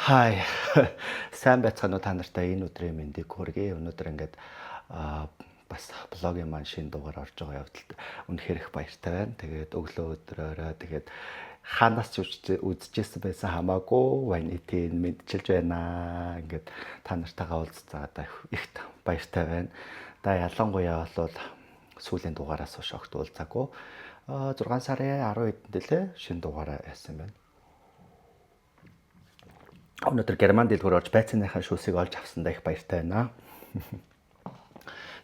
Хай. Сайн байцгаана уу та нартай энэ өдрийн мэндийг хүргэе. Өнөөдөр ингээд бас блогийн маань шинэ дугаар орж байгаа явдалд үнэхээр их баяртай байна. Тэгээд өглөө өдрөөрөө тэгээд ханаас ч үзчихсэн байсан хамаагүй ванитийн мэдчилж байна. Ингээд та нартайгаа уулзцаад их баяртай байна. Да ялангуяа бол сүүлийн дугаараас хойш огт уулзаагүй. 6 сарын 10-нд лээ шинэ дугаараа яасан байна. Өнөөдөр Герман дэлгүүр орж байцааныхаа шүүсийг олж авсандаа их баяртай байна.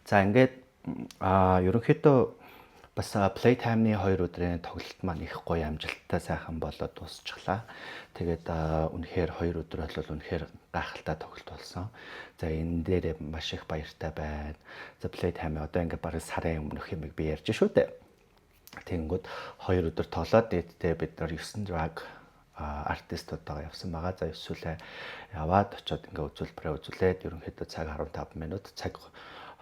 За ингээд ерөнхийдөө бас Playtime-ны 2 өдрийн тоглолт маань их гоё амжилттай сайхан болоод дуусчихлаа. Тэгээд үнэхээр 2 өдөр бол үнэхээр гайхалтай тоглолт болсон. За энэ дээр маш их баяртай байна. За Playtime одоо ингээд бараг сарын өмнөх юмыг би ярьж шүү дээ. Тэнгүүд 2 өдөр тоглоод дээдтэй бид нар 9 drag артистуудаа явсан байгаа. За эсвэл яваад очиод ингээ үзүүлбэрээ үзүүлээд ерөнхийдөө цаг 15 минут, цаг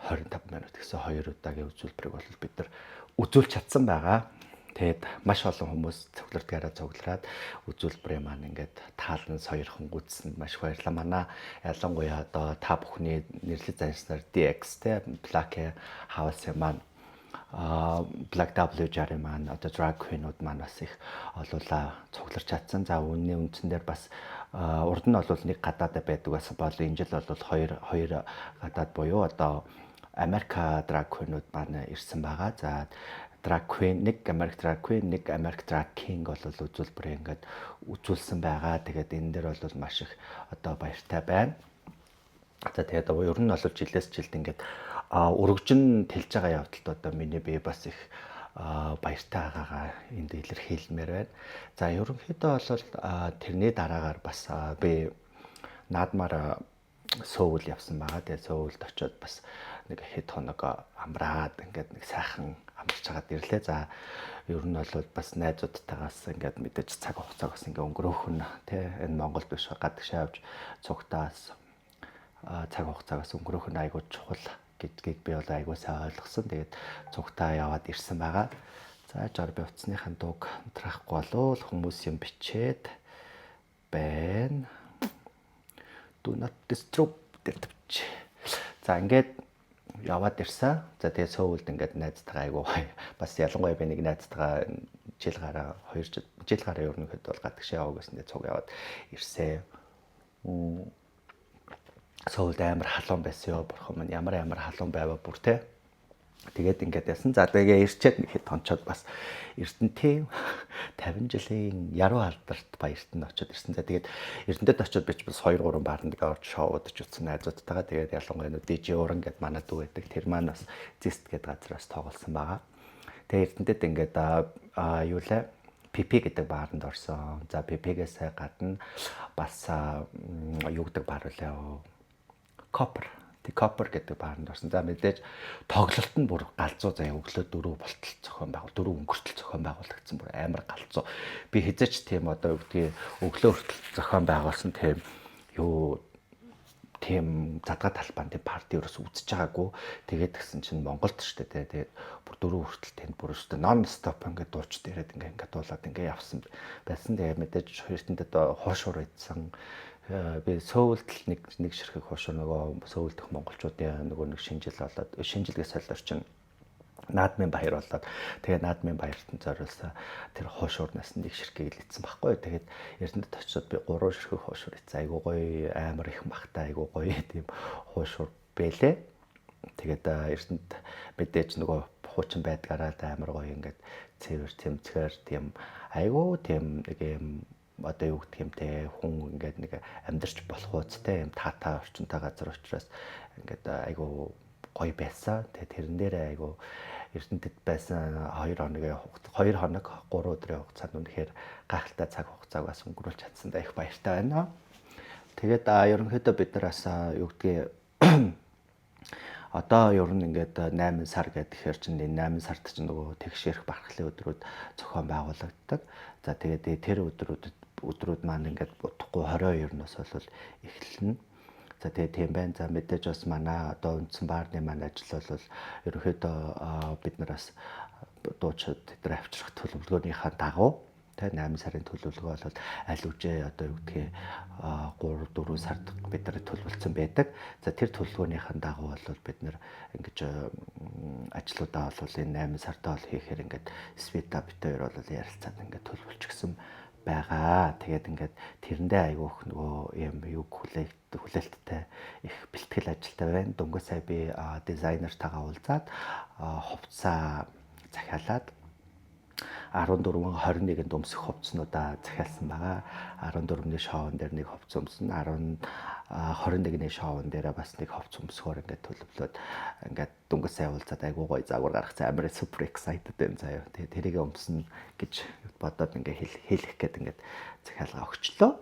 25 минут гэсэн 2 удаагийн үзүүлбэрийг бол бид нар үзүүлж чадсан байгаа. Тэгээд маш олон хүмүүс цуглардгаараа цуглараад үзүүлбэрээ маань ингээд таалан соёрхон үзсэн маш баярлалаа. Манай ялангуяа одоо та бүхний нэрлэж занснаар DX те Black House маань Black W60 маань одоо drag queen-ууд маань бас их олуулаа цугларч чадсан. За үнний үндсэн дээр бас урд нь бол нэг гадаадд байдаг бас бол энэ жил бол хоёр гадаад буюу одоо Америк drag queen-ууд маань ирсэн байгаа. За drag queen, нэг Америк drag queen, нэг Америк drag king бол үзүүлбэрээ ингээд үзүүлсэн байгаа. Тэгээд энэ дээр бол маш их одоо баяртай байна. За тэгээд ер нь бол жилээс жилд ингээд өргөжин тэлж байгаа явдалд одоо миний бие бас их баяртай байгаагаа энд илэрхийлмээр байна. За ерөнхийдөө бол тэрний дараагаар бас би наадмаар Сөүл явсан байгаа. Тэгээд Сөүлд очиод бас нэг хэд хоног амраад ингээд нэг сайхан амарч хагаад ирлээ. За ер нь бол бас найзуудтайгаас ингээд мэдээж цаг хугацааг бас ингээд өнгөрөөх нь тий энэ Монголд биш гадагшаа явж цугтаас цаг хугацаагаас өнгөрөөх нь айгуу чухал гэдгийг би бол айгуу сайн ойлгосон. Тэгээд цугтаа яваад ирсэн байгаа. За жаар би утасныхаа дууг унтрахгүй болов хүмүүс юм бичээд байна. Do not disturb гэж. За ингээд яваад ирсэн. За тэгээд Сөүлд ингээд найзтайгаа айгуу бас ялангуяа би нэг найзтайгаа жил гараа ерөнхийдөө бол гадагшаа яваа гэсэндээ цуг яваад ирсэн. Сөүлд амар халуун байсан ёо бурхан минь ямар халуун байваа бүр те. Тэгээд ингээд ясан. За тэгээ ирчээд нэг хэд тончоод бас Эрдэнэт 50 жилийн яруу алдарт баяртанд очиод ирсэн. За тэгээд Эрдэнэтэд очиод би ч бас 2 3 баарнд орж шоудж утсан найзуудтайгаа тэгээд ялангуяа DJ Уран гэд манай дүү байдаг. Тэр маань бас Zist гэд газраас тоглосон байгаа. Тэгээд Эрдэнэтэд ингээд юу лээ PP гэдэг баарнд орсон. За PP-гээс гадна бас юу гэдэг баар үлээ Copper гэдэг баарнд орсон. За мэдээж тоглолт нь бүр галзуу заяа өглөө 4 болтол зохион байгуул 4 өнгөртөл зохион байгуулагдсан бүр амар галзуу. Би хизээч тийм одоо үгдгийг өглөө хүртэл зохион байгуулсан тийм задгаа талбайн тийм парти ерөөс үзэж байгаагүй. Тэгээд гисэн чинь Монголд ч тийм тэгээд бүр 4 хүртэл тэнд бүр өстө нон стоп ингээд дуучд ирээд ингээд дуулаад ингээд явсан байсан. Тэгээд мэдээж хоёртанд хоошуур идсэн. Би Сөүлд нэг ширхэг хоошоо нөгөө Сөүл дэх монголчуудын нөгөө нэг шинжил болоод шинжилгээ солиор чинь наадмын баяр болоод тэгээд наадмын баяртанд зориулсан тэр хоошуурнаас нэг ширхгийг л идсэн байхгүй. Тэгээд Эрдэнэтэд очиод би 3 ширхэг хоошуур идсэн. Айгуу гоё амар их махтай айгуу гоё тийм хоошуур бэлээ. Тэгээд Эрдэнэт мэдээж нөгөө хуучин байдгаараа амар гоё ингээд цэвэр тэмцгээр тийм айгуу тийм нэг юм одоо юу гэх юм те хүн ингээд нэг амьдарч болох үстэй юм таата орчинтай газар учраас ингээд айгу гоё байсан. Тэгээ тэрэн дээр айгу Эрдэнэтэд байсан 2 хоног 3 өдрийн хугацаанд үнэхээр гайхалтай цаг хугацааг бас өнгөрүүлж чадсандаа их баяртай байна. Тэгээд ерөнхийдөө бид нар бас юу гэдгийг одоо ер нь ингээд 8 сар гэхээр чинь энэ 8 сард чинь нөгөө тэгш ирэх бархлын өдрүүд зохион байгуулагддаг. За тэгээд тэр өдрүүд маань ингээд утгагүй 22 нас бол эхэлнэ. За тэгээд тийм байна. За мэдээж бас манай одоо үндсэн баарны маань ажил бол ерөнхийдөө бид нараас дуучид тэдгээр авчрах төлөвлөгөөнийхөө дагуу Тэ 8 сарын төлөвлөгөө бол аль үжээ одоо юу гэдгийг 3 4 сард бид нар төлөвлөсөн байдаг. За тэр төлөвлөгөөнийхэн дагуу бол бид нар ингэж ажлуудаа бол энэ 8 сартаа бол хийхээр ингээд Света бит хоёр бол ярилцаад ингээд төлөвлөчихсөн байгаа. Тэгээд ингээд тэрэндээ айгүйх нөгөө юм юу хүлээлттэй их бэлтгэл ажилтай байна. Дөнгөж сая би дизайнертайгаа уулзаад хувцас захиалаад 14-21-нд өмсөх хувцснуудаа захиалсан байгаа. 14-ний шоун дээр нэг хувцас өмснө, 21-ний шоун дээр бас нэг хувцас өмсөхөөр ингээд төлөвлөөд ингээд дөнгөж сая уулзаад айгуу гоё загвар гаргацсан амар супер excited байна заяа. Тэгээ тэрийг өмснө гэж бодоод ингээд хэлэх гээд ингээд захиалга өгчлөө.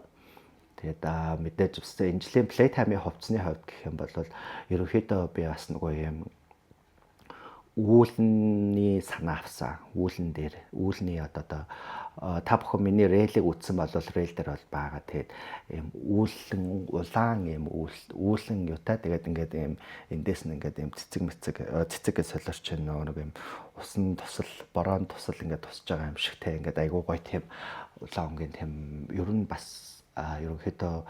Тэгээд мэдээж өстэй энэ жилийн Playtime-ийн хувцсны хувьд гэх юм бол ерөнхийдөө би бас нөгөө юм үүлний санаа авсан. Үүлний одоо та бүхэн миний рейлийг үзсэн бол рейл дээр бол байгаа. Тэгээд ийм улаан ийм үүлэн юутай тэгээд ингээд ийм эндээс нь ингээд ийм цэцэг гэж солиорч байна нэг ийм усан тусал, борон тусал ингээд тусж байгаа юм шигтэй ингээд айгуу гоё тийм улаан өнгийн тийм ер нь бас ерөнхийдөө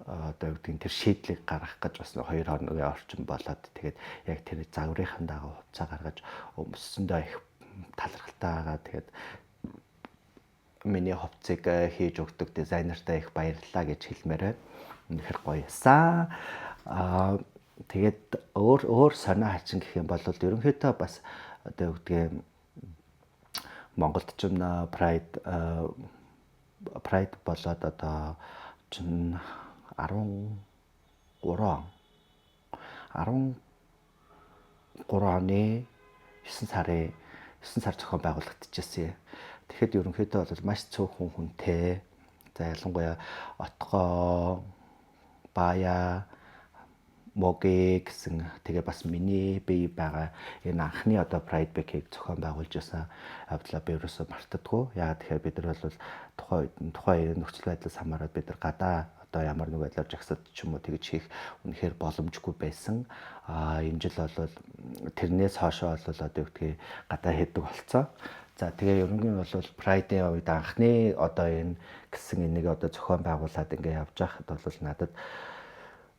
одоо юу гэдэг тэр шийдлийг гаргах гэж бас 2 хоногийн орчим болоод тэгээд яг тэр загварынхан дагуу хувцас гаргаж өмссөндөө их талархалтай байгаа. Тэгээд миний хувцсыг хийж өгдөг дизайнертай их баярлалаа гэж хэлмээр байна. Үнэхээр гоёсан. Тэгээд өөр сонио хачин гэх юм бол ерөнхийдөө бас одоо юу гэдэг Монголд ч Pride болоод одоо чин 13 оны 9 сар зохион байгуулагдчихсэн. Тэгэхэд ерөнхийдөө бол маш цөөхөн хүнтэй. За ялангуяа Отгоо, Бая, Моги гэсэн тэгээ бас миний бие байгаа энэ анхны одоо Pride Week-ийг зохион байгуулж байсан авдлаа би ерөөсөө мартдаггүй. Яагаад тэгэхээр бид нар бол тухайн нөхцөл байдлаас хамаарат бид нар гадаа одоо ямар нэг байдлаар жагсаад ч юм уу тэгж хийх үнэхээр боломжгүй байсан. Энэ жил бол тэрнээс хоошоо бол одоо юу гэдгийг гадаа хийдэг болцоо. За тэгээ ерөнхийдөө бол Pride-ийн үед анхны одоо энэ гэсэн энийг одоо зохион байгуулад ингээ явж байхад бол надад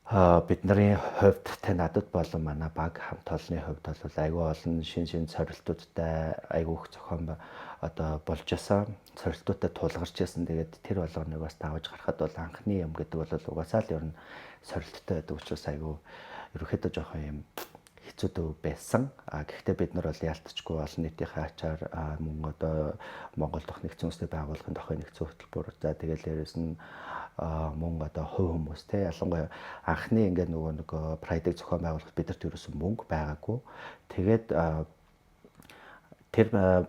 бидний хувьд тэ надад болон манай баг хамт олонны хувьд бол айгүй олон шин сорилтуудтай айгүйх зохион одоо болж байсан. Сорилтуудтай тулгарч байсан. Тэгээд тэр болгоныг бас давж гарахад бол анхны юм гэдэг бол угаасаа л ер нь сорилттой байдаг учраас айгүй ерөөхдөө жоохон юм хэцүү дөө байсан. Гэхдээ бид нар бол яалтчгүй олон нийтийнхээ ачаар мөн одоо Монгол дахь нэгдсэн үндэсний байгууллагын дохой нэгдсэн хөтөлбөр. За тэгээд дээрэс нь мөн одоо хувь хүмүүс те ялангуяа анхны ингээд нөгөө Pride-ийг зохион байгуулахад бидэрт ерөөсөн мөнгө байгаагүй. Тэгээд тэр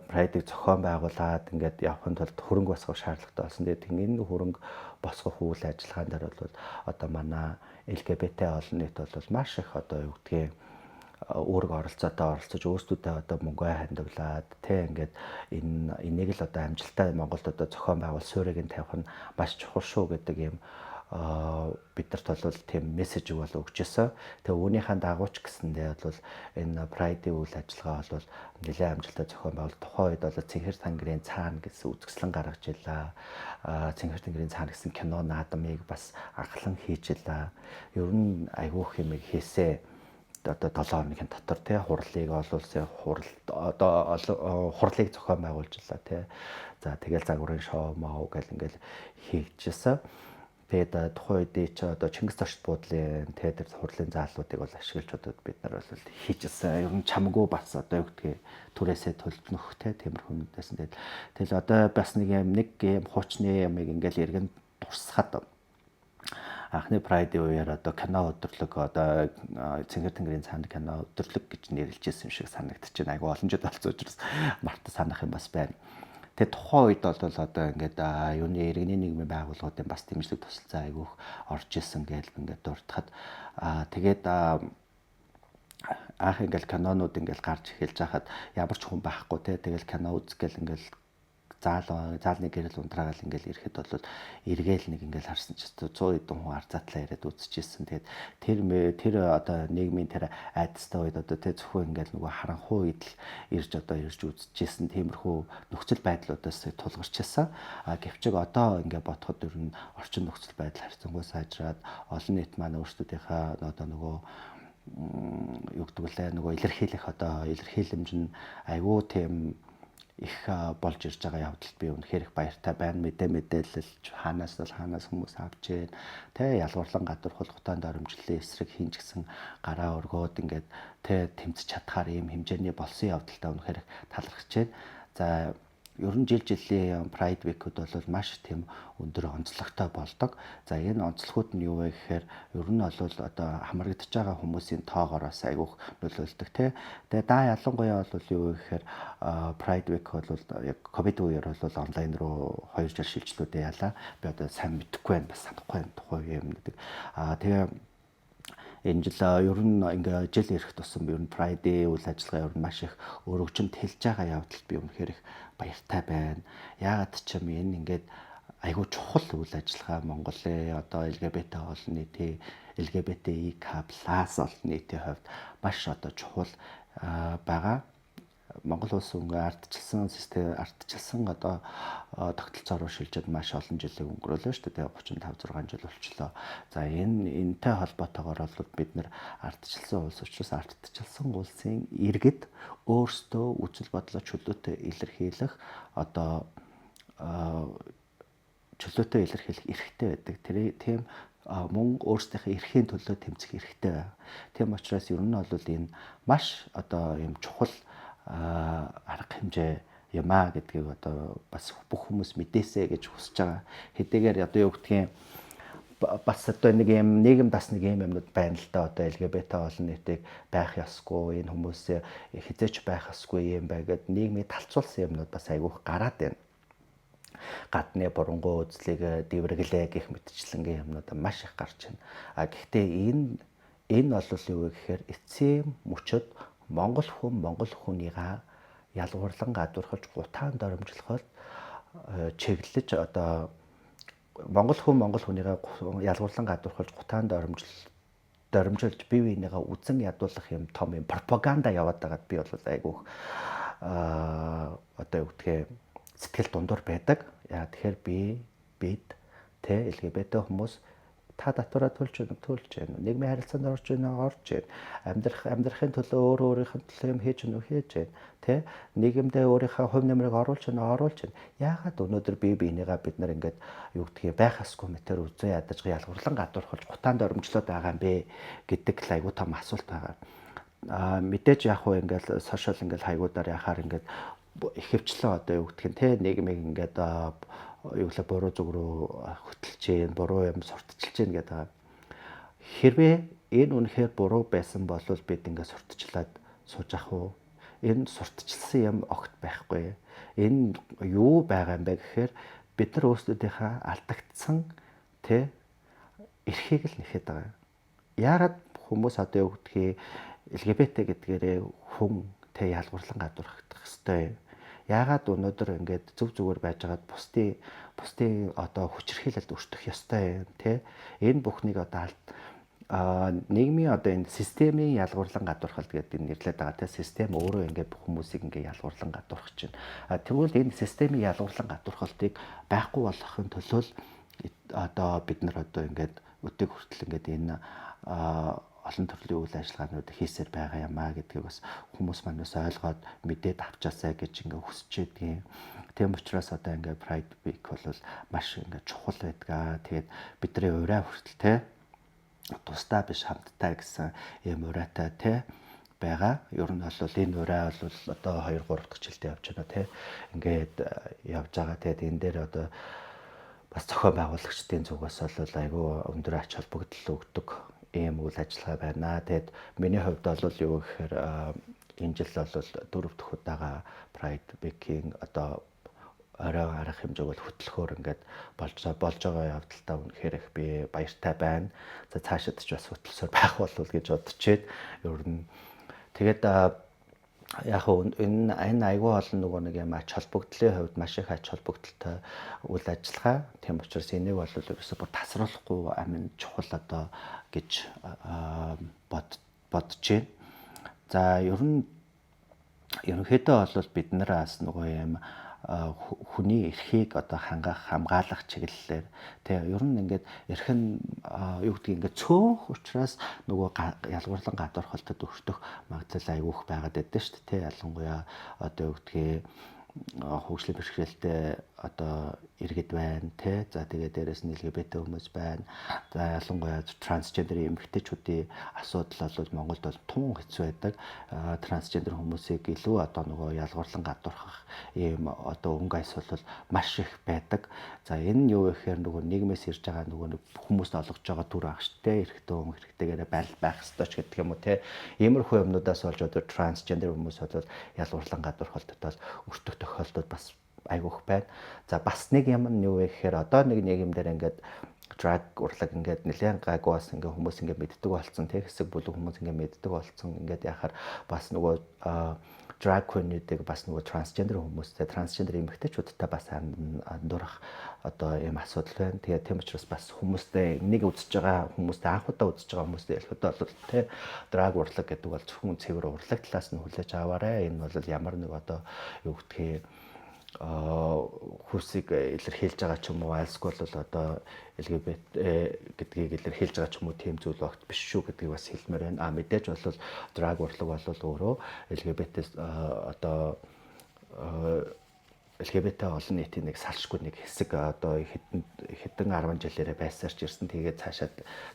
Pride-ийг зохион байгуулад ингээд явахын тулд хөрөнгө босгох шаардлагатай болсон. Тэгээд энэ хөрөнгө босгох үйл ажиллагаан дээр бол одоо манай LGBT олон нийт бол маш их одоо юу гэдгийг өөрөг оролцож өөрсдөө одоо мөнгөө хандивлаад тэ ингээд энийг л одоо амжилттай Монголд одоо зохион байгуул суурийг нь тавих нь маш чухал шүү гэдэг юм бидэрт бол тийм мессеж бол өгчээсэн. Тэгээ үүнийхэн дагуу ч гэсэндээ бол энэ Pride-ийн үйл ажиллагаа бол нэлээд амжилттай зохион байгуул тухайн үед бол Цэнхэр тангирын цаана гэсэн үзэсгэлэн гаргаж илаа. Цэнхэр тангирын цаана гэсэн кино наадмыг бас анхлан хийж илаа. Ер нь айгүйх юм хийсэ. Одоо 7 хоногийн дотор тий хурлыг олуулсан хурлыг зохион байгуулжлаа тий. За тэгэл загварын шоу маа гэл ингээл хийчихсэн. Тэгээд тухайн үед ч одоо Чингис зочд буудлын тэр хурлын заалуудыг бол ашиглаж одоо бид нар бол хийчихсэн. Ер нь чамгүй бас одоо юу гэдгийг түрээсээ төлөвлөх тий тиймэрхүү юмдээс тэгэл одоо бас нэг юм хуучны ямыг ингээл эргэн дурсахад анхны Pride-ийн үеэр одоо кино өдрлөг одоо Цэнхэр тэнгэрийн цаана кино өдрлөг гэж нэрлэжсэн юм шиг санагдаж байна. Айгу олон жил болсон учраас марта санах юм бас байна. Тэгээ тухайн үед бол одоо ингээд юуны иргэний нийгмийн байгууллагуудын бас дэмжлэг тусалцаа айгүйх орж исэн гэж ингээд дуртахад тэгээд анх ингээд кинонууд ингээд гарч эхэлж хахад ямар ч хүн байхгүй те тэгэл кино үзгээл ингээд заалны гэрэл ундраагаал ингээл ирэхэд бол эргээл нэг ингээл харсан ч 100 хэдэн хүн арзаатлаа яриад үзчихсэн. Тэгээд тэр одоо нийгмийн тэр айдастай үед одоо тэ зөвхөн ингээл нөгөө харанхуй үед л ирж үзчихсэн тиймэрхүү нөхцөл байдлуудаас тулгарчсан. Гэвчиг одоо ингээ бодоход ер нь орчин нөхцөл байдал харьцангуй сайжраад олон нийт маань өөрсдийнхээ одоо нөгөө юу гэдэг вэ нөгөө илэрхийлэмж нь айгүй тийм их болж ирж байгаа явдалд би үнэхээр их баяртай байна. Мэдээлэл хаанаас хүмүүс авч जैन. Тэ ялгуурлан гадуурхал хутаанд оромжлолын эсрэг хийн ч гэсэн гараа өргөөд ингээд тэ тэмцэж чадхаар ийм хэмжээний болсон явдалтай үнэхээр талархаж байна. За ер нь жилийн Pride Week-уд бол маш тийм өндөр онцлогтой болдог. За энэ онцлогуд нь юу вэ гэхээр ер нь бол одоо хамрагдаж байгаа хүмүүсийн тоогоороос айгүйх нөлөөлдөг тий. Тэгээ ялангуяа бол юу вэ гэхээр Pride Week бол яг ковид үеэр бол онлайн руу 2 жил шилжлүүдээ ялаа. Би одоо сайн мэдэхгүй байна, бас санахгүй байна тухай юм гэдэг. Тэгээ энэ жил ер нь ингээ жил ирэх тусам ер нь Pride үйл ажиллагаа ер нь маш их өргөжинд хэлж байгаа явдалд би үнэхээр их баяртай байна. Яагаад ч юм энэ ингээд айгүй чухал үйл ажиллагаа Монголын одоо LGBT олон нийтийн LGBTIQ+ олон нийтийн хувьд маш одоо чухал байгаа. Монгол улс ардчилсан одоо тогтолцоороо шилжээд маш олон жилийн өнгөрөөлөө шүү дээ. 35 6 жил болчлоо. За энэтэй холбоотойгоор бол бид нар ардчилсан улс учраас ардчилсан улсын иргэд өөрсдөө үжил бодлоо чөлөөтэй илэрхийлэх одоо чөлөөтэй илэрхийлэх эрхтэй байдаг. Тийм мөн өөрсдийнхээ эрхийн төлөө тэмцэх эрхтэй байна. Тийм учраас ер нь бол энэ маш одоо юм чухал арга хэмжээ юм аа гэдгийг одоо бас бүх хүмүүс мэдээсэй гэж хүсэж байгаа. Хэдийгээр одоо юу гэдгийг бас одоо нэг юм нийгэм дас нэг юм юмнууд байна л да. Одоо LGBT олон нийтийг байх ёсгүй, энэ хүмүүсээ хизээч байх ёсгүй юм байгаад нийгмийг талцуулсан юмнууд бас айгүйх гараад байна. Гадны бурангуй үзлийг дэврэглээ гэх мэтчлэнгийн юмнууд маш их гарч байна. Гэхдээ энэ бол юу вэ гэхээр эцсийн мөчөд Монгол хүнийгаа ялгуурлан гадуурхалж гутаанд оромжлоход чиглэж одоо Монгол хүнийгаа ялгуурлан гадуурхалж гутаанд оромжилж бие биенийгаа үзэн ядуулах юм том юм пропаганда яваад байгаад би бол айгүйх одоо юу гэдгийг сэтгэл дундуур байдаг. Яа тэгэхээр бид тэ LGBT хүмүүс та татвараа төлж байна. Нийгмийн харилцаанд орж байна. Амьдрахын төлөө өөрийнхөө төлөө юм хийж байна. Тэ нийгэмдээ өөрийнхөө хувь нэмрийг оруулж байна. Яагаад өнөөдөр бие биенийгаа бид нар ингээд юу гэдгийг байх ёсгүй мэтэр үзэн ядаж ялгуурлан гадуурхалж гутаанд оромжлоод байгаа юм бэ гэдэг айгуу том асуулт байгаа. Мэдээж яг хөө ингээд сошиал ингээд хаягуудаар яхаар ингээд ихэвчлэн одоо юу гэдгийг тэ нийгмийг ингээд юу л буруу зүг рүү хөтлж जैन, буруу юм сурталчилж जैन гэдэг. Хэрвээ энэ үнэхээр буруу байсан бол бид ингээд сурталчлаад сууж ах уу? Энэ сурталчилсан юм огт байхгүй. Энэ юу байгаа юм бэ гэхээр бид нар өөрсдийнхээ алдагдсан тэ эрхийг л нэхэд байгаа. Яагаад хүмүүс одоо юу гэдгийг LGBT гэдгээрээ хүн тэ ялгуурлан гадуурхах хэвээр яагаад өнөөдөр ингээд зөв зүгээр байжгаад бусдын одоо хүчирхийлэлд өртөх ёстой юм те энэ бүхнийг одоо нийгмийн одоо энэ системийн ялгуурлан гадуурхалт гэдэг нэрлээд байгаа те систем өөрөө ингээд бүх хүмүүсийг ингээд ялгуурлан гадуурхаж байна. Тэгвэл энэ системийн ялгуурлан гадуурхалтыг байхгүй болгохын төлөө одоо бид нар одоо ингээд өдөрт хүртэл ингээд энэ олон төрлийн үйл ажиллагаанууд хийсээр байгаа юм а гэдгийг бас хүмүүс манаас ойлгоод мэдээд авчаасаа гэж ингээ хүсэж байдгийн. Тийм учраас одоо ингээ Pride Week бол маш ингээ чухал байдаг. Тэгээд бидний ураа хүртэл те тусдаа биш хамтдаа гэсэн юм ураатай те байгаа. Ер нь бол энэ ураа бол одоо 2 3 дахь жилдээ явж байна те. Ингээд явж байгаа. Тэгээд энэ дээр одоо бас зохион байгуулагчдын зүгээс бол айгүй өндөр ач холбогдол өгдөг ийм үйл ажиллагаа байна. Тэгэд миний хувьд бол юу гэхээр энэ жил бол 4 дахь удаага Pride Week-ийн одоо орой арга хэмжээг бол хөтлөхөөр ингээд болж байгаа явдалтай үнэхээр их би баяртай байна. За цаашид ч бас хөтлсөөр байх болов гэж бодож байна. Ер нь тэгээд яг энэ айгүй олон нөгөө нэг юм ач холбогдлын хувьд маш их ач холбогдолтой үйл ажиллагаа. Тийм учраас энийг бол ерөөсөө бүр тасруулахгүй амин чухал одоо гэж бодож байна. За ерөнхийдөө бол бид нараас нөгөө юм хүний эрхийг одоо хамгаалах чиглэлээр тэгээ ер нь ингээд эрх нь юу гэдгийг ингээд цөөх учраас нөгөө ялгуурлан гадуурхалтад өртөх магадлал айгүйх байгаад байдаг шүү дээ. Ялангуяа одоо юу гэдгийг хөгжлийн бэрхшээлтэй одоо иргэд байна тий. За тэгээ дээрэс нь LGBT хүмүүс байна. За ялангуяа трансгендер эмэгтэйчүүдийн асуудал бол Монголд бол тун хэцүү байдаг. Трансгендер хүмүүсийг илүү одоо нөгөө ялгуурлан гадуурхах ийм одоо өнгө айс бол маш их байдаг. За энэ нь юу гэхээр нөгөө нийгмээс ирж байгаа нөгөө хүмүүст олгож байгаа түр агштай эрэгтэй хүн хэрэгтэйгээр байх ёстой ч гэдэг юм уу тий. Иймэрхүү юмнуудаас болж одоо трансгендер хүмүүс бол ялгуурлан гадуурхалтад бол өртөх тохиолдол бас айгүйх байна. За бас нэг юм нь юу вэ гэхээр одоо нэг нийгэмдэр ингээд drag урлаг ингээд нэлээд гайгүй бас ингээд хүмүүс ингээд мэддэг болсон тий хэсэг бүлэг хүмүүс ингээд мэддэг болсон ингээд яхаар бас нөгөө drag queen-үүдийг бас нөгөө трансгендер хүмүүстэй трансгендер эмэгтэйчүүдтэй бас андуурах одоо ийм асуудал байна. Тэгээд тийм учраас бас хүмүүстэй нэг үзэж байгаа хүмүүстэй анх удаа үзэж байгаа хүмүүстэй ялхуудаа бол тий drag урлаг гэдэг бол зөвхөн цэвэр урлаг талаас нь хүлээж аваарай. Энэ бол ямар нэг одоо юу гэдгийг хүсийг илэрхийлж байгаа ч юм уу альсгүй бол одоо LGBT гэдгийг илэрхийлж байгаа ч юм уу тийм зүйл багт биш шүү гэдгийг бас хэлмээр байна. Мэдээж бол drag урлаг бол өөрөө LGBT одоо LGBT олон нийтийн нэг салшгүй нэг хэсэг одоо хэдэн 10 жилээрээ байсаарч ирсэн. Тэгээд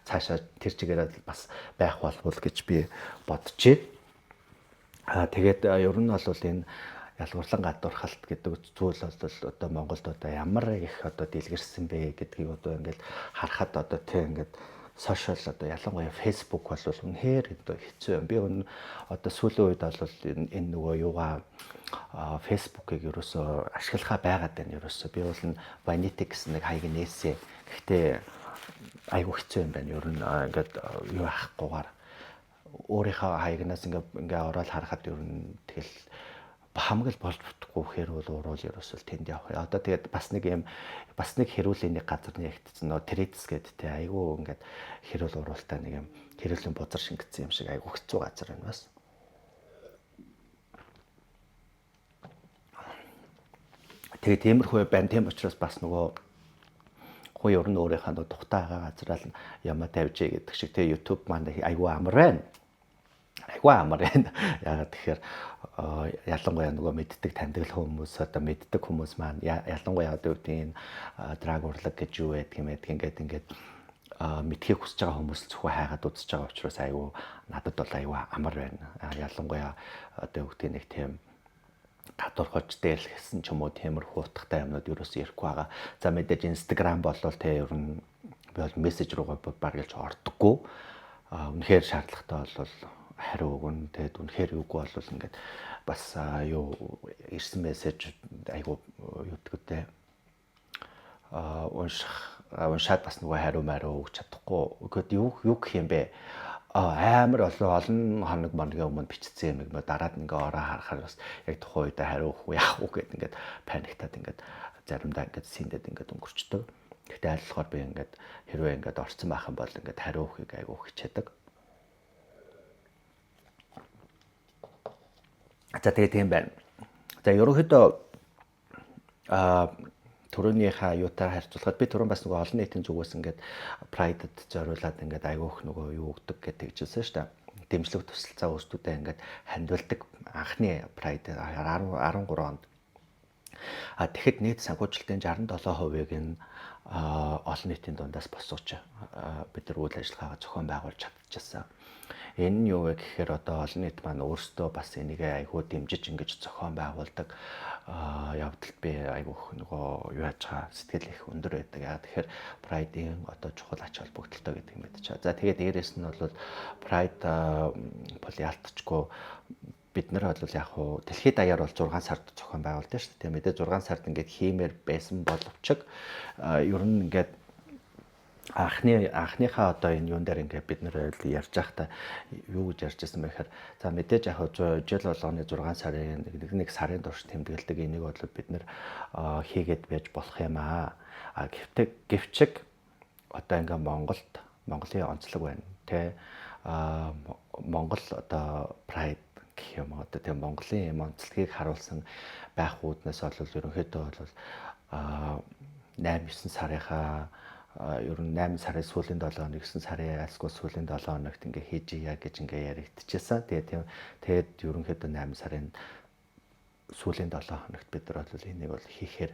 цаашаа тэр чигээрээ бас байх болов гэж би бодож байна. Тэгээд ер нь бол энэ ялгуурлан гадуурхалт гэдэг зүйл бол одоо Монголд одоо ямар их одоо дэлгэрсэн бэ гэдгийг одоо ингээд харахад одоо тийм ингээд сошиал одоо ялангуяа Facebook бол үнэхээр одоо хэцүү юм. Би одоо сүүлийн үед бол энэ нөгөө юугаа Facebook-ыг ерөөсөө ашиглахаа байгаад байна. Ерөөсөө би бол Vanity гэсэн нэг хаяг нээсэн. Гэхдээ айгүй хэцүү юм байна. Ер нь ингээд юу ахгүйгээр өөрийнхөө хаягнаас ингээ ороод харахад ер нь тэгэл хамгаал болж бүтгүйхээр бол уруул ерөөсөл тэнд явах. Одоо тэгээд бас нэг хэрүүлийн нэг газар нэгтсэн нөө Тридс гэдэг те айгүй ингээд хэрүүл уруултаа нэг юм хэрүүлийн бузар шингэсэн юм шиг айгүй хэцүү газар байна бас. Тэгээд тиймэрхүү байна. Тийм учраас бас нөгөө хуу ер нь өөрийнхөө тухтай байгаа газараа ямаа тавьжээ гэдэг шиг те YouTube маань айгүй амар байна. Айгүй амар байна. Ягаад тэгэхээр ялангуяа нөгөө мэддэг таньдаг хүмүүс одоо мэддэг хүмүүс маань ялангуяа одоо үүдийн drag урлаг гэж юу байдаг юм ингээд мэдхийг хүсэж байгаа хүмүүс зөвхөн хайгаад үзэж байгаа учраас айгүй надад бол айгүй амар байна. Ялангуяа одоо үүдийн нэг тийм гадуурхаж дээрлэхсэн ч юм уу тиймэрхүү утгатай юмнууд ерөөсөө ирэхгүй байгаа. За мэдээж Instagram болвол те ер нь би бол мессеж руугаа баргалж ордоггүй. Үнэхээр шаардлагатай бол хариу өгнө. Тэгээд үнэхээр юугүй бол ингээд бас юу ирсэн мессеж айгу юу гэдэгтэй уншаад бас нөгөө хариу маруу өгч чадахгүй. Гэхдээ юу гэх юм бэ? Амар олон хоног моногийн өмнө бичсэн юм дараад ингээ ороо харахаар бас яг тухайн үед хариу өгөх яах вэ гэд ингээд паниктаад ингээд заримдаа ингээд синдэд ингээд өнгөрчдөг. Гэхдээ аль болохоор би ингээд хэрвээ ингээд орцсон байх юм бол ингээд хариу өгөхийг айгу хичээдэг. За тэгээ тийм байна. За ерөнхийдөө түрүүнийхээ юутаар харьцуулахад би түрүүн бас нөгөө олон нийтийн зүгээс ингээд Pride-д зориулаад ингээд айгүйх нөгөө юу өгдөг гэдэг хэлжсэн шүү дээ. Дэмжлэг тусалцаа өөрсдөө ингээд хандвалдаг анхны Pride 13 онд. Тэгэхэд нийт санхүүжилтийн 67%-ийг нь олон нийтийн дундаас босгож бид нар үйл ажиллагаагаа зохион байгуулж чадчихсан. Энэ нь юу вэ гэхээр одоо олон нийт маань өөрсдөө бас энийг айгүй дэмжиж ингэж зохион байгуулдаг явдалд би айгүйх нөгөө юу яаж байгаа сэтгэл их өндөр байдаг. Яа тэгэхээр Pride-ийн одоо чухал ач холбогдолтой гэдэг юм мэдчихэ. За тэгээд дээрэс нь бол Pride бол ялтчгүй бид нар бол яг хуу дэлхийд даяар бол 6 сард зохион байгуулдаг шүү дээ. Мэдээ 6 сард ингээд хиймээр байсан боловч ер нь ингээд анхныхаа одоо энэ юун дээр ингээд бид нэр ярьж байхдаа юу гэж ярьж байсан бэ гэхээр за мэдээж яг жил болгоны 6 сарын нэг сарын турш тэмдэглэдэг энийг бол бид нэр хийгээд байж болох юм аа. Гэвчиг одоо ингээд Монголын онцлог байна те Монгол одоо pride гэх юм одоо тийм Монголын юм онцлогийг харуулсан байх үүднээс бол ерөнхийдөө бол 8-9 сарынхаа ер нь 8 сарын сүүлийн 7 хоног 9 сарын альсгүй сүүлийн 7 хоногт ингээ хийжийя гэж ингээ яригдчихсан. Тэгээд ерөнхийдөө 8 сарын сүүлийн 7 хоногт бид нар бол энийг бол хийхээр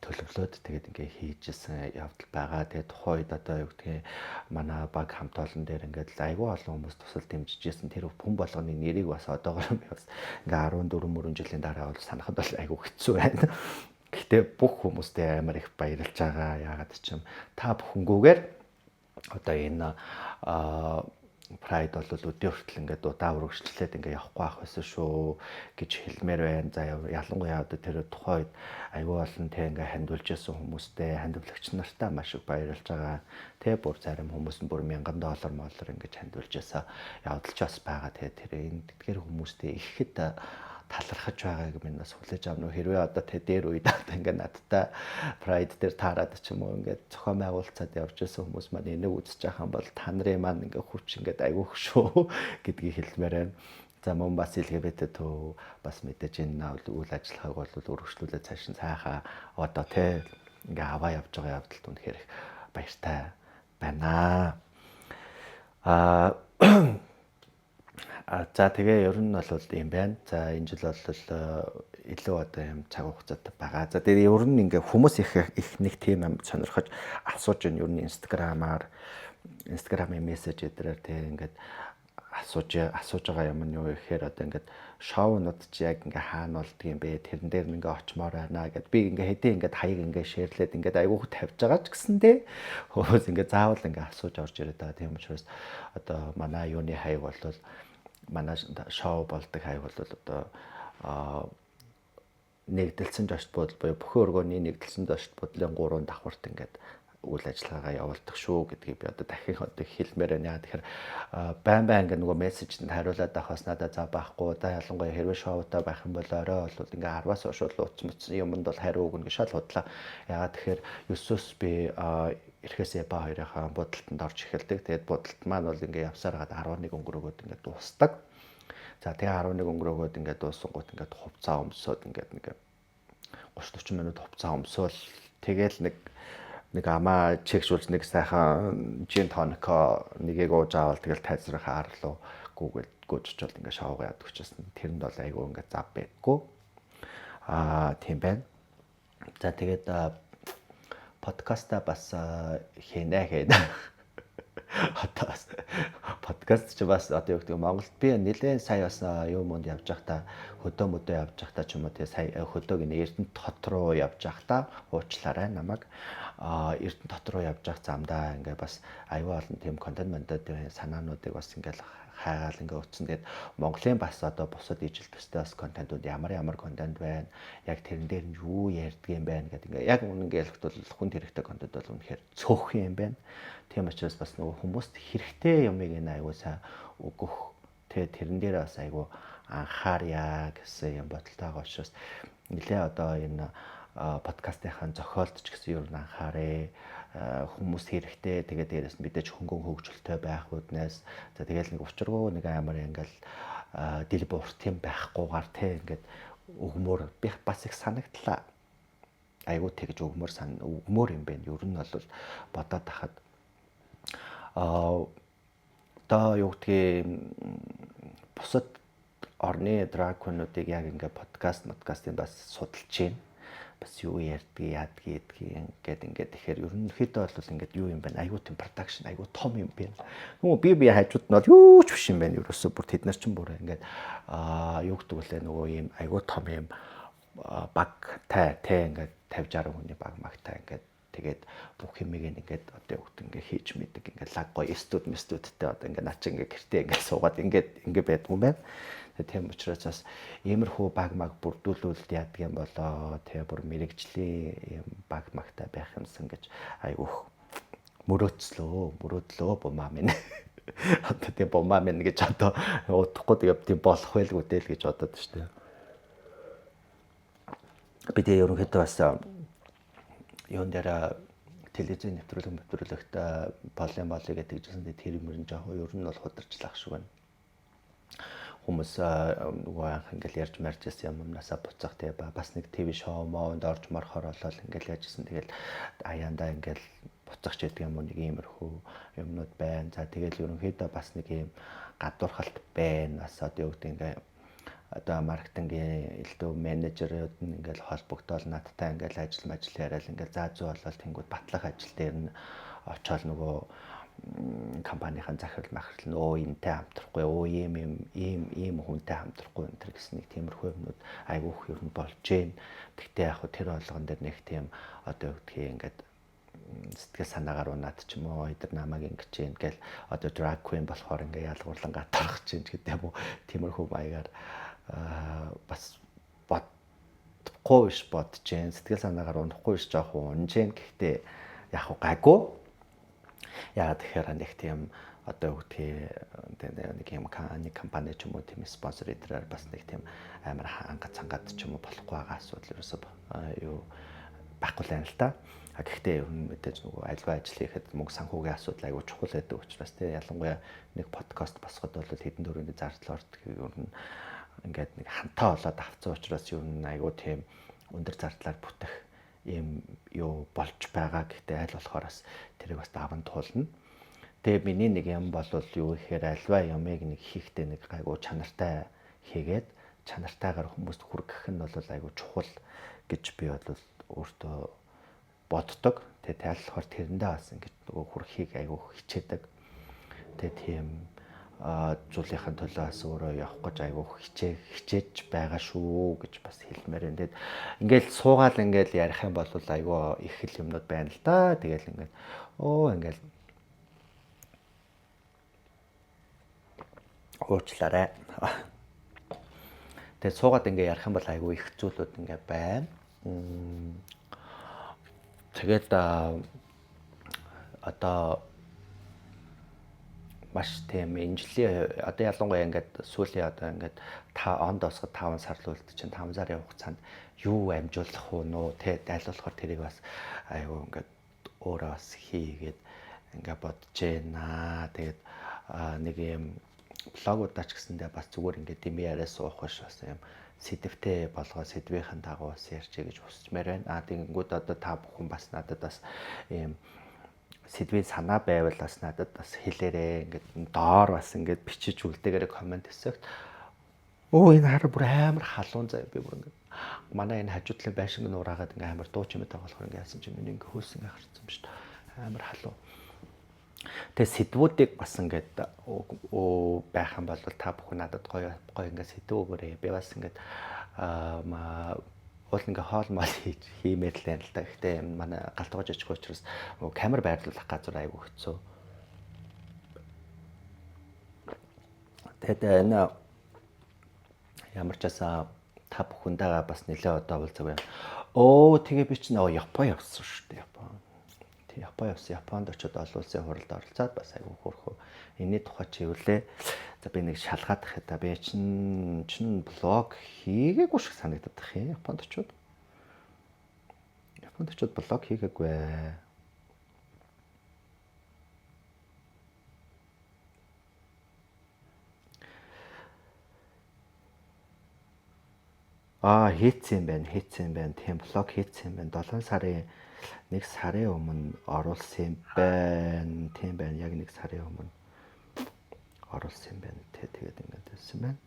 төлөвлөөд тэгээд ингээ хийжсэн явдал байгаа. Тэгээд тухайн үед одоо юу гэдгийг манай баг хамт олон дээр ингээд айгүй олон хүмүүс тусал дэмжижсэн. Тэр хүн болгоны нэрийг бас одоогоор би бас ингээ 14 жилийн дараа бол санахад бол айгүй хэцүү байна. Гэхдээ бүх хүмүүстээ амар их баярлж байгаа. Яагаад ч юм та бүхэнгүйгээр одоо энэ Pride бол өдөө хүртэл ингээд удаа үргэлжлүүлээд ингээд явахгүй байх байсан шүү гэж хэлмээр байна. За ялангуяа одоо тэр тухайн үед аюул олон те ингээд хандуулж байсан хүмүүстэй хандивлагч нартай маш их баярлж байгаа. Тэ бүр зарим хүмүүс нь бүр $1000 ингээд хандуулж байсан явдал ч бас байгаа. Тэр энэ тэдгээр хүмүүстэй ихэд талархаж байгааг минь бас хүлээж авна. Хэрвээ одоо тэ дээр үед одоо ингээд надтай Pride дээр таарад ч юм уу ингээд зохион байгуулцад явж байсан хүмүүс маань энийг үзэж байгаа юм бол та нарын маань ингээд хүч ингээд айгүйх шүү гэдгийг хэлмээр байна. За мөн бас LGBT төв бас мэдээж энэ үйл ажиллагааг бол өргөжлүүлээд цааш нь сайхан одоо тэ ингээд аваа явж байгаа явдалд үнэхээр их баяртай байна. За тэгээ ер нь бол юм байна. За энэ жил бол илүү одоо юм цаг хугацаатай байгаа. За тэгээ ер нь ингээ хүмүүс их нэг тийм юм сонирхож асууж байна. Ер нь Instagram-ийн мессежээр тэгээ ингээд асууж байгаа юм нь юу гэхээр одоо ингээд шоунууд чи яг ингээ хаана болдго юм бэ? Тэрэн дээр ингээ очимоор байна гэд би ингээ хэдий ингээ хаяг ингээ шеэрлээд ингээ айгуух тавьж байгаа ч гэсэндээ хүмүүс ингээ заавал ингээ асууж орж ирээд байгаа. Тийм учраас одоо манай юуны хаяг бол манай шоу болдог хаяг бол одоо нэгдэлсэн зочд бодол буюу бүхэн өргөний нэгдэлсэн зочд бодлын 3 давхарт ингээд үйл ажиллагаагаа явуулдаг шүү гэдгийг би одоо дахин хэлмээр байна. Тэгэхээр байн ингээ нөгөө мессежэнд хариулаад авахаас надад за байхгүй. Одоо ялангуяа хэрвээ шоутай байх юм бол орой бол ингээ 10-аас хойш утас юмд бол хариу өгнө гэж шал худлаа. Ягаад тэгэхээр 9-оос би эрхээсээ ба хоёрынхаа бодолтод орж эхэлдэг. Тэгээд бодолт маань бол ингээ явсаар гад 11 өнгөрөөгөөд ингээ дуусдаг. За тэгээ 11 өнгөрөөгөөд ингээ дуусангууд ингээ хувцас өмсөд ингээ 30-40 минут хувцас өмсөөл тэгээл нэг амаа чекшүүлж нэг сайхан жин тонико нэгийг ууж аавал тэгэл тайзрахаа арлуу гүйж бол ингээ шоугаа яадаг учраас тэрэнд бол айгүй ингээ зав байдгүй. Тийм байна. За тэгээд подкаста бас хийнэ. Одоо подкаст ч бас одоо юу гэдэг Монголд би нэлээд сая бас юм монд явж байхдаа хөдөө явж байхдаа ч юм уу тэгээ сая хөдөөг нэ Эрдэнэт хот руу явж байхдаа уучлаарай намайг Эрдэнэт хот руу явж байх замдаа ингээ бас аюул олон тийм контент санаануудыг бас ингээл хайгаал ингээ утсан. Тэгээд Монголын бас одоо бусад ижил төстэй бас контентууд ямар контент байна. Яг тэрэн дээр нь юу ярьдаг юм байна гэдэг ингээ яг үнэнгээ хэлэхэд хүн хэрэгтэй контент бол үнэхээр цөөх юм байна. Тийм учраас бас нөгөө хүмүүст хэрэгтэй юмыг энэ аюул сайн өгөх. Тэгээд тэрэн дээр бас аюул анхаарья гэсэн юм бодолтой байгаа учраас нэлээ одоо энэ подкастынхаа зохиолт ч гэсэн ер нь анхаарэ. Хүмүүс хэрэгтэй тэгээд дээрээс мэдээж хөнгөн хөгжилтэй байх үднээс за тэгэл нэг учиргүй нэг амар ингээл дил буурт юм байхгүйгээр те ингээд өгмөр би бас их санагдлаа. Айгуу тэгж өгмөр юм байна. Ер нь бол бодоод тахад одоо юу гэдгийг бусад орны драконуудыг яг ингээд подкастын бас судалж байна. Бас юу яадгийг ингээд тэгэхээр ерөнхийдөө бол ингээд юу юм байна айгуу тийм продакшн айгуу том юм байна. Нөгөө би хажууд нь юу ч биш юм байна. Ерөөсөө бүр тэд нар ч бүр ингээд юу гэдэг вэ нөгөө юм айгуу том юм багтай те ингээд 50-60 хүний баг магтай ингээд тэгээд бүх юмыг ингээд одоо юу гэдэг ингээд хийж мэддэг ингээд лаг гоё студиудтэй одоо ингээд наач ингээд гэртээ ингээд суугаад ингээд байдаг юм байна. Тийм учраас бас иймэрхүү баг маг бүрдүүлүүлэлт яадаг юм болоо тэгээ бүр мэрэгжлийн юм баг магтай байх юмсан гэж айгүйх мөрөөдлөө бумаа минь. Одоо тийм бумаа минь гэж одоо удахгүй тэгээ тийм болох байлгүй дээ л гэж бодоод шүү дээ. Би тэгээ ерөнхийдөө бас юун дээр телевизэн нэвтрүүлэгт болын гэдэг жисэн тэр юм ер нь бол худалчлах шиг байна. Хүмүүс нөгөө анх ингээл ярьж маржсэн юмнасаа буцах тэгээ бас нэг ТV шоу моонд орж морохоор болол ингээл яажсэн тэгэл аяандаа ингээл буцах ч гэдэг юм уу нэг иймэрхүү юмнууд байна. За тэгэл ерөнхийдөө бас нэг юм гадуурхалт байна. Бас одоо юу гэдэг ингээ одоо маркетингийн элдв менежерүүд нь ингээл холбогдоод надтай ингээл ажил яриад ингээл заа зүй болол тэнгууд батлах ажил дээр нь очоод нөгөө компанийн захирал махрал нөө энтэй хамтрахгүй ийм хүнтэй хамтрахгүй энэ төр гэсэн нэг тиймэрхүү юмнууд айгүйх ер нь болж гин. Тэгтээ яг тэр болгон дээр нэг тийм одоо юу гэдгийг ингээд сэтгэл санаагаар унаад ч юм уу эдгээр намайг ингэж гин гэл одоо drag queen болохоор ингээ ялгуурлан гатах гэж гэдэг юм уу тиймэрхүү маягаар бас бодохгүй биш бодож гин сэтгэл санаагаар унахгүй биш жоохон унж гин гэхдээ яг гайгүй. Яагаад тэгэхээр нэг тийм одоо юу гэдгийг нэг юм компани ч юм уу тийм спонсор идрээр бас нэг тийм амар хангад ч юм уу болохгүй байгаа асуудал ерөөсөө юу байхгүй л байна л та. Гэхдээ ер нь мэдээж нөгөө альва ажил хийхэд мөнгө санхүүгийн асуудал аягүй чухал байдаг учраас тийм ялангуяа нэг подкаст босгоход бол хэдэн дөрөвний зардал ордог ер нь ингээд нэг хантаа болоод авцсан учраас ер нь аягүй тийм өндөр зардлаар бүтэх ийм юу болж байгаа. Гэхдээ аль болохоор бас тэрийг бас даван туулна. Тэгээ миний нэг юм бол юу гэхээр альва юмыг нэг хийхдээ нэг гайгүй чанартай хийгээд чанартайгаар хүмүүст хүргэх нь бол айгүй чухал гэж би бол өөртөө боддог. Тэгээ аль болохоор тэрэндээ бас ингэж нөгөө хүрхийг айгүй хичээдэг. Тэгээ тийм зүйлийнхэн төлөө бас өөрөө явах гэж айгүй хичээж байгаа шүү гэж бас хэлмээр энэ. Ингээл суугаал ингээл ярих юм бол айгүй их хэл юмнууд байна л да. Тэгэл ингээд ингээл уучлаарай. Тэгээ суугаад ингээ ярих юм бол айгүй их зүйлүүд ингээ байна. Тэгээд одоо маш тийм инжилийн одоо ялангуяа ингээд сүүлийн одоо ингээд онд осгод 5 сар л үлдэж чинь 5 сарын хугацаанд юу амжуулах уу нөө те аль болохоор тэрийг бас айгүй ингээд өөрөө бас хийгээд ингээд бодож байна. Тэгээд нэг юм блогуудаа ч гэсэндээ бас зүгээр ингээд дими яриа суух биш бас юм сэдвтэй болгоо сэдвийн дагуу бас ярьчээ гэж хүсчмээр байна. Тэгэнгүүт одоо та бүхэн бас надад бас ийм сэдвийн санаа байвал бас надад бас хэлээрээ ингээд доор бас ингээд бичиж үлдээгээрээ комент хийсэгт энэ хараа бүр амар халуун заяа би бүр ингээд манай энэ хажуудлын байшинг нураагаад ингээд амар дуу чимээ тоглохоор ингээд яасан чинь миний ингээд хөөс ингээд харцсан ба шүү дээ амар халуун. Тэгээ сэдвүүдийг бас ингээд байх юм бол та бүхэн надад гоё ингээд сэдв өгөөрэй. Би бас ингээд уул ингээ хоол мал хиймээр л байна л да. Гэхдээ манай галтгооч ачгүй учраас камер байрлуулах газар айгүй хэцүү. Тэгээд энэ ямар ч байсан та бүхэндээ бас нэлээ одоо уулзаг байна. Тэгээ би ч нөгөө Япон явсан шүү дээ. Япон явсан. Японд очиод олон улсын хуралд оролцоод бас айгүй хөөрхөө. Энийний тухай чи юу-лээ? За би нэг шалгаад тахад би чин блог хийгээгүй шиг санагдаад тах юм. Японд очиод блог хийгээгүй. Хийцэн байна. Тийм блог хийцэн байна. 7 сарын 1 сарын өмнө оруулсан юм байна. Тийм байна. Яг 1 сарын өмнө оруулсан юм байна. Тэгээд ингээд хэлсэн байна.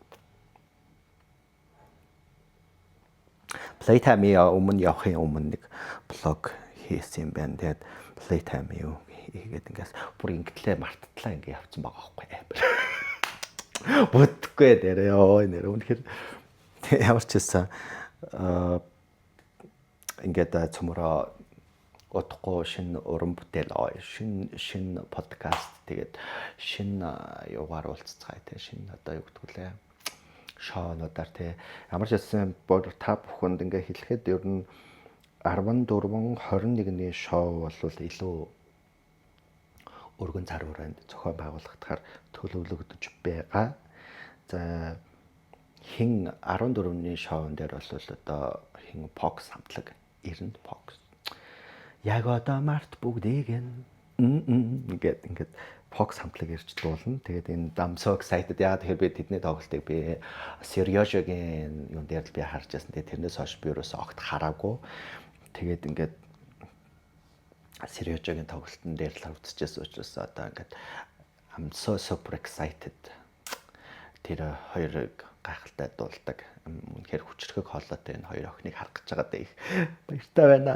Playtime-ийн өмнө явахын өмнө нэг блог хийсэн юм байна. Тэгээд Playtime юу хийгээд ингээс бүр ингэтлээ марттлаа ингэ явцсан байгаа байхгүй. Бодхгүй нэрээ нэр үнэхээр ямар ч хэлсэн ингээд цөмөрөө удахгүй шинэ уран бүтээл шинэ подкаст тэгээд шинэ юугаар уулзцгаая те шинэ одоо юу гэдэг лээ шоунуудаар те ямар ч хэлсэн та бүхэнд ингээ хэлэхэд ер нь 14 21-ний шоу болвол илүү өргөн зарваранд зохион байгуулагдахаар төлөвлөгдөж байгаа. За хин 14-ний шоун дээр бол одоо хин Fox хамтлаг 90 Fox. Яг одоо март бүгдийг ингээд Fox хамтлаг ирж дуулна. Тэгээд энэ I'm so excited. Яагаад тэгэхээр би тэдний тоглолтыг би Seriojoгийн юм дээр л би харж байсан. Тэгээд тэрнээс хойш би ерөөсөө огт хараагүй. Тэгээд ингээд Seriojoгийн тоглолтын дээр л үзчихсэн учраас одоо ингээд I'm so super excited. Тэр хоёрыг гайхалтай дуулдаг. Үнэхээр хүчрхэг хоолойтой энэ хоёр охиныг харах гэж байгаа даа их баяртай байна.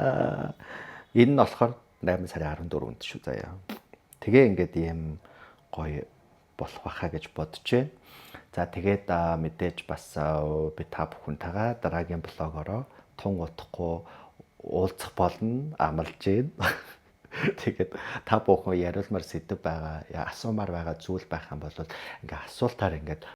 Энэ нь болохоор 8 сарын 14-нд шүү заяа. Тэгээ ингээд ийм гоё болох байхаа гэж бодож байна. За тэгээд мэдээж бас би та бүхэнтэйгээ дараагийн блогороо тун утахгүй уулзах болно амлаж байна. Тэгээд та бүхэн яриулмаар сэдв байгаа, асуумаар байгаа зүйл байх юм бол ингээ асуултаар ингээд